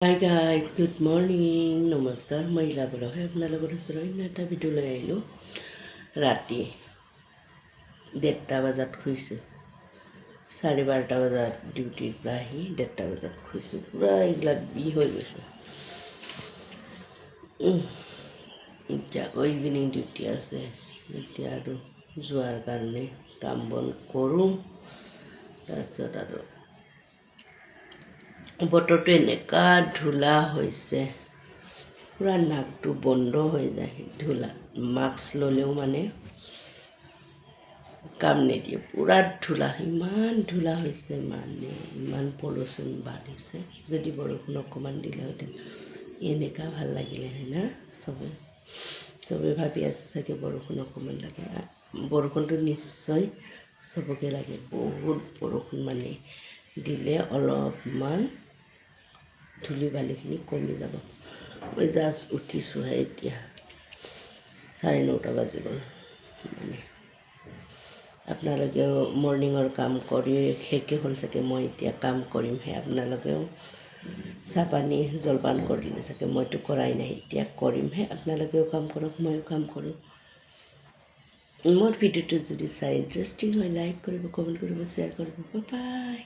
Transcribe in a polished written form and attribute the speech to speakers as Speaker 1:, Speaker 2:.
Speaker 1: hi guys good morning নমস্কাৰ মই ইলা বৰহে আপোনালোকৰ ওচৰত অন্য এটা ভিডিঅ' লৈ আহিলোঁ ৰাতি 1:30 বজাত শুইছোঁ 12:30 বজাত ডিউটিৰ পৰা আহি 1:30 বজাত শুইছোঁ পূৰা এইবিলাক বিষ হৈ গৈছে এতিয়া আকৌ ইভিনিং ডিউটি আছে এতিয়া আৰু যোৱাৰ কাৰণে কাম বন কৰোঁ তাৰপিছত আৰু বতৰটো এনেকুৱা ধূলা হৈছে পূৰা নাকটো বন্ধ হৈ যায় ধূলাত মাস্ক ল'লেও মানে কাম নিদিয়ে পূৰা ধূলা ইমান ধূলা হৈছে মানে ইমান পলিউশ্যন বাঢ়িছে যদি বৰষুণ অকণমান দিলেহেঁতেন এনেকুৱা ভাল লাগিলে হয় না চবে ভাবি আছে চাগে বৰষুণ অকণমান লাগে বৰষুণটো নিশ্চয় চবকে লাগে বহুত বৰষুণ মানে দিলে অলপমান ধূলি বালিখিনি কমি যাব মই জাষ্ট উঠিছোঁহে এতিয়া 9:30 বাজি গ'ল মানে আপোনালোকেও মৰ্ণিঙৰ কাম কৰি শেষে হ'ল চাগে মই এতিয়া কাম কৰিমহে আপোনালোকেও চাহ পানী জলপান কৰিলে চাগে মইতো কৰাই নাই এতিয়া কৰিমহে আপোনালোকেও কাম কৰক ময়ো কাম কৰোঁ মোৰ ভিডিঅ'টো যদি চাই ইণ্টাৰেষ্টিং হয় লাইক কৰিব কমেণ্ট কৰিব শ্বেয়াৰ কৰিব বাই